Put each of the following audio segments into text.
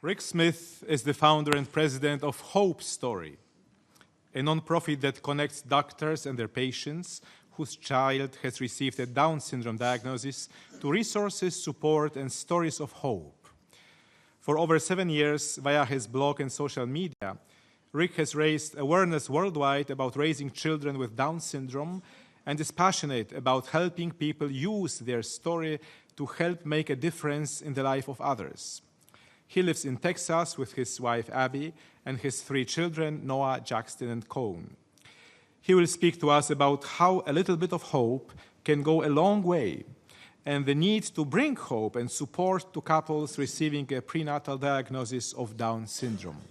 Rick Smith is the founder and president of Hope Story, a nonprofit that connects doctors and their patients whose child has received a Down syndrome diagnosis to resources, support, and stories of hope. For over 7 years, via his blog and social media, Rick has raised awareness worldwide about raising children with Down syndrome and is passionate about helping people use their story to help make a difference in the life of others. He lives in Texas with his wife, Abby, and his 3 children, Noah, Jackson, and Cone. He will speak to us about how a little bit of hope can go a long way and the need to bring hope and support to couples receiving a prenatal diagnosis of Down syndrome.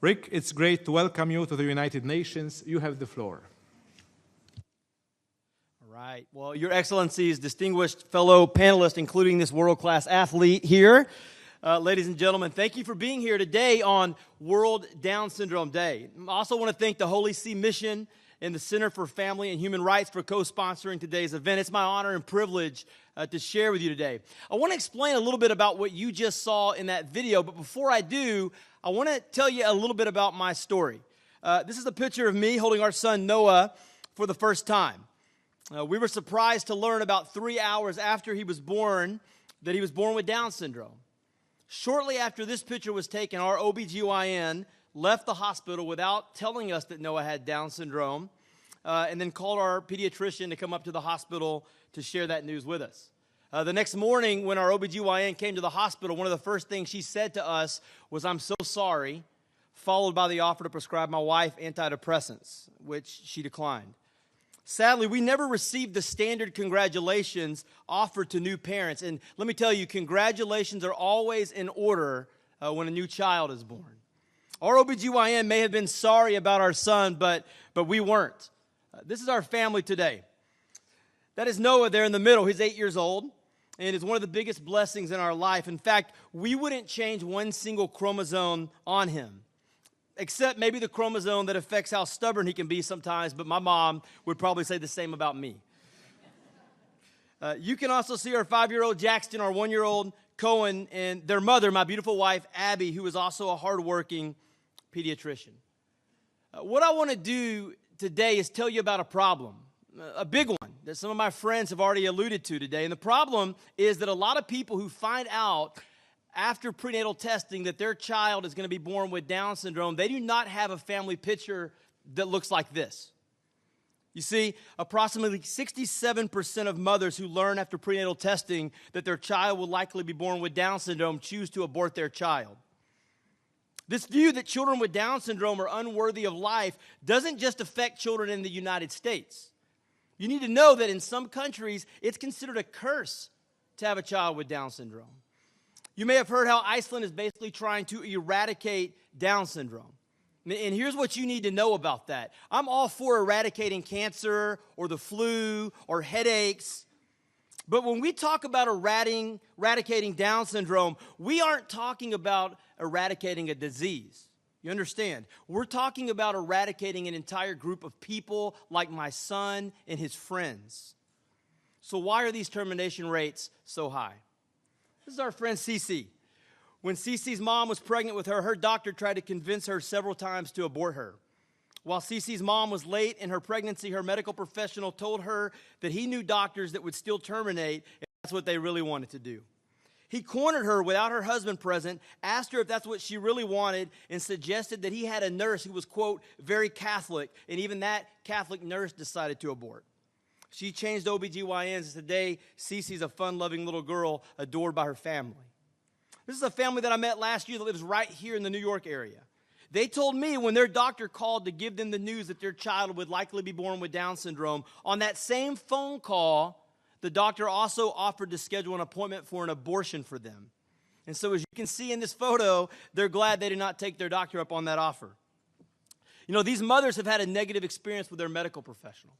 Rick, it's great to welcome you to the United Nations. You have the floor. All right. Well, Your Excellencies, distinguished fellow panelists, including this world-class athlete here, ladies and gentlemen, thank you for being here today on World Down Syndrome Day. I also want to thank the Holy See Mission and the Center for Family and Human Rights for co-sponsoring today's event. It's my honor and privilege to share with you today. I want to explain a little bit about what you just saw in that video, but before I do, I want to tell you a little bit about my story. This is a picture of me holding our son Noah for the first time. We were surprised to learn about 3 hours after he was born that he was born with Down syndrome. Shortly after this picture was taken, our OBGYN left the hospital without telling us that Noah had Down syndrome, and then called our pediatrician to come up to the hospital to share that news with us. The next morning, when our OBGYN came to the hospital, one of the first things she said to us was, "I'm so sorry," followed by the offer to prescribe my wife antidepressants, which she declined. Sadly, we never received the standard congratulations offered to new parents. And let me tell you, congratulations are always in order when a new child is born. Our OBGYN may have been sorry about our son, but we weren't. This is our family today. That is Noah there in the middle. He's 8 years old, and it's one of the biggest blessings in our life. In fact, we wouldn't change one single chromosome on him, except maybe the chromosome that affects how stubborn he can be sometimes, but my mom would probably say the same about me. You can also see our 5-year-old Jackson, our 1-year-old Cohen, and their mother, my beautiful wife, Abby, who is also a hardworking pediatrician. What I want to do today is tell you about a problem, a big one that some of my friends have already alluded to today. And the problem is that a lot of people who find out after prenatal testing that their child is going to be born with Down syndrome, they do not have a family picture that looks like this. You see, approximately 67% of mothers who learn after prenatal testing that their child will likely be born with Down syndrome choose to abort their child. This view that children with Down syndrome are unworthy of life doesn't just affect children in the United States. You need to know that in some countries, it's considered a curse to have a child with Down syndrome. You may have heard how Iceland is basically trying to eradicate Down syndrome. And here's what you need to know about that. I'm all for eradicating cancer or the flu or headaches. But when we talk about eradicating Down syndrome, we aren't talking about eradicating a disease. You understand? We're talking about eradicating an entire group of people like my son and his friends. So why are these termination rates so high? This is our friend Cece. When Cece's mom was pregnant with her, her doctor tried to convince her several times to abort her. While Cece's mom was late in her pregnancy, her medical professional told her that he knew doctors that would still terminate if that's what they really wanted to do. He cornered her without her husband present, asked her if that's what she really wanted, and suggested that he had a nurse who was, quote, very Catholic, and even that Catholic nurse decided to abort. She changed OBGYNs, and today Cece's a fun-loving little girl adored by her family. This is a family that I met last year that lives right here in the New York area. They told me when their doctor called to give them the news that their child would likely be born with Down syndrome, on that same phone call, the doctor also offered to schedule an appointment for an abortion for them. And so as you can see in this photo, they're glad they did not take their doctor up on that offer. You know, these mothers have had a negative experience with their medical professional.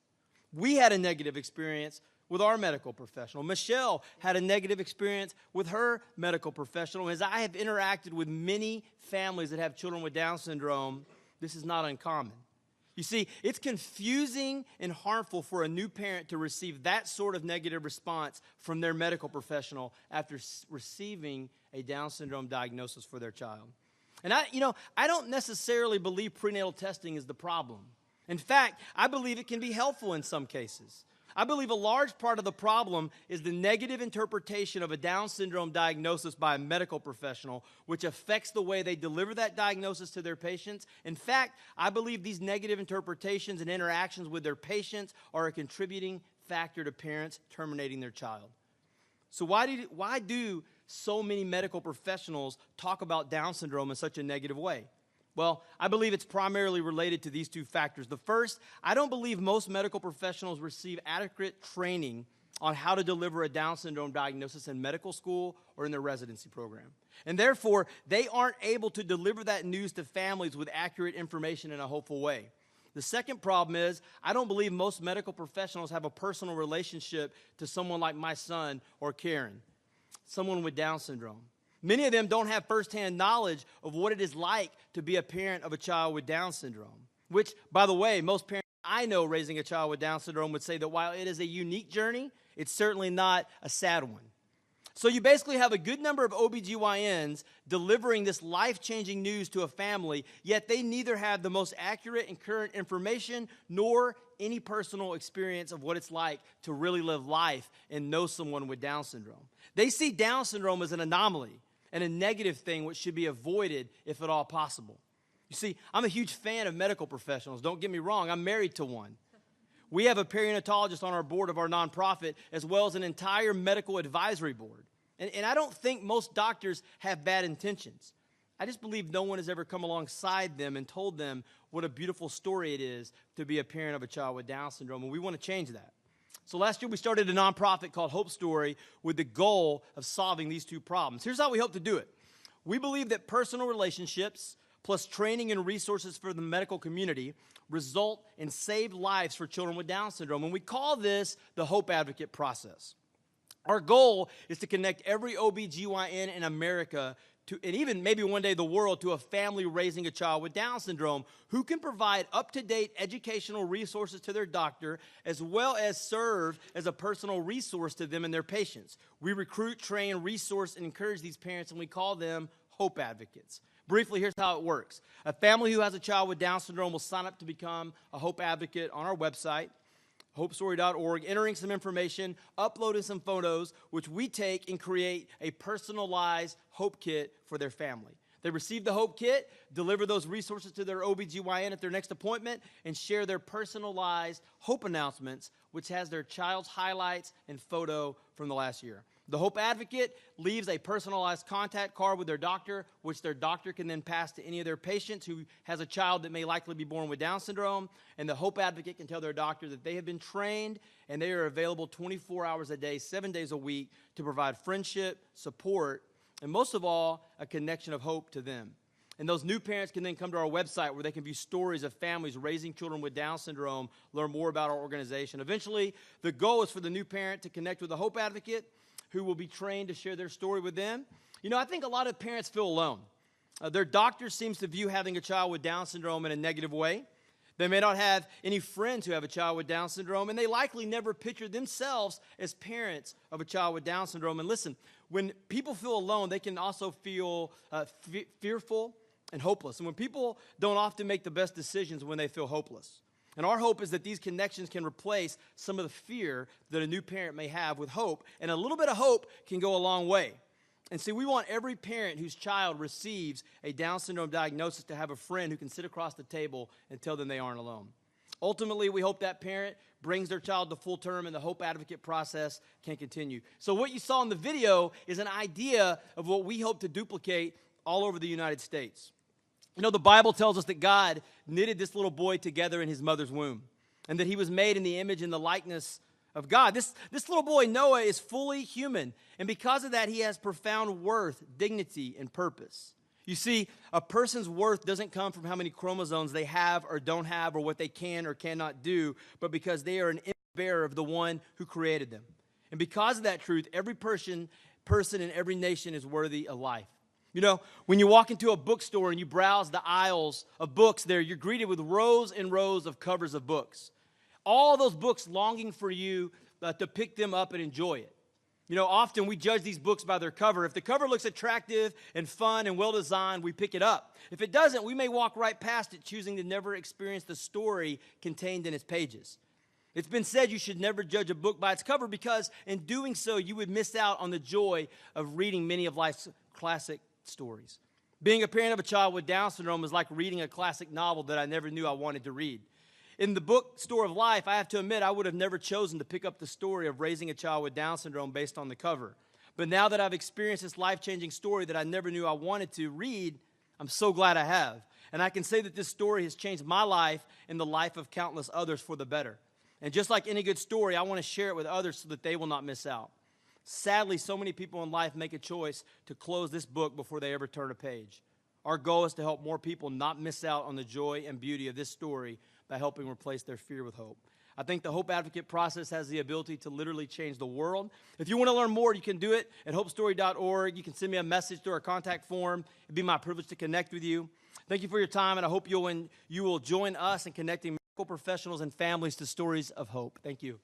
We had a negative experience with our medical professional. Michelle had a negative experience with her medical professional. As I have interacted with many families that have children with Down syndrome, this is not uncommon. You see, it's confusing and harmful for a new parent to receive that sort of negative response from their medical professional after receiving a Down syndrome diagnosis for their child. And I don't necessarily believe prenatal testing is the problem. In fact, I believe it can be helpful in some cases. I believe a large part of the problem is the negative interpretation of a Down syndrome diagnosis by a medical professional, which affects the way they deliver that diagnosis to their patients. In fact, I believe these negative interpretations and interactions with their patients are a contributing factor to parents terminating their child. So why do so many medical professionals talk about Down syndrome in such a negative way? Well, I believe it's primarily related to these two factors. The first, I don't believe most medical professionals receive adequate training on how to deliver a Down syndrome diagnosis in medical school or in their residency program. And therefore, they aren't able to deliver that news to families with accurate information in a hopeful way. The second problem is, I don't believe most medical professionals have a personal relationship to someone like my son or Karen, someone with Down syndrome. Many of them don't have firsthand knowledge of what it is like to be a parent of a child with Down syndrome, which, by the way, most parents I know raising a child with Down syndrome would say that while it is a unique journey, it's certainly not a sad one. So you basically have a good number of OBGYNs delivering this life-changing news to a family, yet they neither have the most accurate and current information nor any personal experience of what it's like to really live life and know someone with Down syndrome. They see Down syndrome as an anomaly and a negative thing which should be avoided if at all possible. You see, I'm a huge fan of medical professionals. Don't get me wrong, I'm married to one. We have a perinatologist on our board of our nonprofit, as well as an entire medical advisory board. And I don't think most doctors have bad intentions. I just believe no one has ever come alongside them and told them what a beautiful story it is to be a parent of a child with Down syndrome, and we want to change that. So last year we started a nonprofit called Hope Story with the goal of solving these two problems. Here's how we hope to do it. We believe that personal relationships plus training and resources for the medical community result in saved lives for children with Down syndrome, and we call this the Hope Advocate process. Our goal is to connect every OBGYN in America to, and even maybe one day the world, to a family raising a child with Down syndrome who can provide up-to-date educational resources to their doctor, as well as serve as a personal resource to them and their patients. We recruit, train, resource, and encourage these parents, and we call them Hope Advocates. Briefly, here's how it works. A family who has a child with Down syndrome will sign up to become a Hope Advocate on our website, hopestory.org, entering some information, uploading some photos, which we take and create a personalized Hope Kit for their family. They receive the Hope Kit, deliver those resources to their OBGYN at their next appointment, and share their personalized Hope announcements, which has their child's highlights and photo from the last year. The Hope Advocate leaves a personalized contact card with their doctor, which their doctor can then pass to any of their patients who has a child that may likely be born with Down syndrome. And the Hope Advocate can tell their doctor that they have been trained and they are available 24 hours a day, 7 days a week to provide friendship, support, and most of all, a connection of hope to them. And those new parents can then come to our website where they can view stories of families raising children with Down syndrome, learn more about our organization. Eventually, the goal is for the new parent to connect with a Hope Advocate who will be trained to share their story with them. You know, I think a lot of parents feel alone. Their doctor seems to view having a child with Down syndrome in a negative way. They may not have any friends who have a child with Down syndrome, and they likely never picture themselves as parents of a child with Down syndrome. And listen, when people feel alone, they can also feel fearful and hopeless. And when people don't often make the best decisions when they feel hopeless. And our hope is that these connections can replace some of the fear that a new parent may have with hope, and a little bit of hope can go a long way. And see, we want every parent whose child receives a Down syndrome diagnosis to have a friend who can sit across the table and tell them they aren't alone. Ultimately, we hope that parent brings their child to full term and the Hope Advocate process can continue. So what you saw in the video is an idea of what we hope to duplicate all over the United States. You know, the Bible tells us that God knitted this little boy together in his mother's womb, and that he was made in the image and the likeness of God. This little boy, Noah, is fully human, and because of that, he has profound worth, dignity, and purpose. You see, a person's worth doesn't come from how many chromosomes they have or don't have, or what they can or cannot do, but because they are an image bearer of the one who created them. And because of that truth, every person in every nation is worthy of life. You know, when you walk into a bookstore and you browse the aisles of books there, you're greeted with rows and rows of covers of books. All those books longing for you to pick them up and enjoy it. You know, often we judge these books by their cover. If the cover looks attractive and fun and well-designed, we pick it up. If it doesn't, we may walk right past it, choosing to never experience the story contained in its pages. It's been said you should never judge a book by its cover because in doing so, you would miss out on the joy of reading many of life's classic stories. Being a parent of a child with Down syndrome is like reading a classic novel that I never knew I wanted to read. In the bookstore of life, I have to admit I would have never chosen to pick up the story of raising a child with Down syndrome based on the cover. But now that I've experienced this life-changing story that I never knew I wanted to read, I'm so glad I have. And I can say that this story has changed my life and the life of countless others for the better. And just like any good story, I want to share it with others so that they will not miss out. Sadly, so many people in life make a choice to close this book before they ever turn a page. Our goal is to help more people not miss out on the joy and beauty of this story by helping replace their fear with hope. I think the Hope Advocate process has the ability to literally change the world. If you want to learn more, you can do it at hopestory.org. You can send me a message through our contact form. It'd be my privilege to connect with you. Thank you for your time, and I hope you will join us in connecting medical professionals and families to stories of hope. Thank you.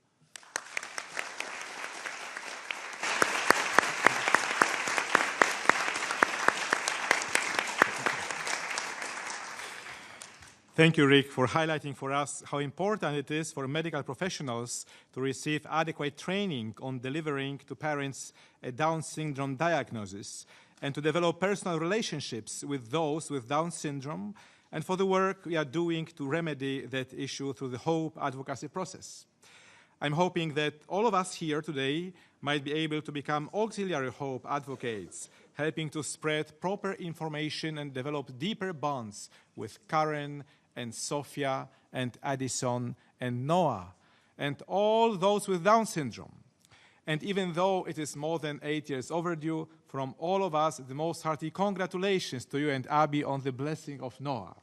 Thank you, Rick, for highlighting for us how important it is for medical professionals to receive adequate training on delivering to parents a Down syndrome diagnosis and to develop personal relationships with those with Down syndrome, and for the work we are doing to remedy that issue through the Hope advocacy process. I'm hoping that all of us here today might be able to become auxiliary Hope advocates, helping to spread proper information and develop deeper bonds with Karen and Sophia and Addison and Noah and all those with Down syndrome. And even though it is more than 8 years overdue, from all of us, the most hearty congratulations to you and Abby on the blessing of Noah.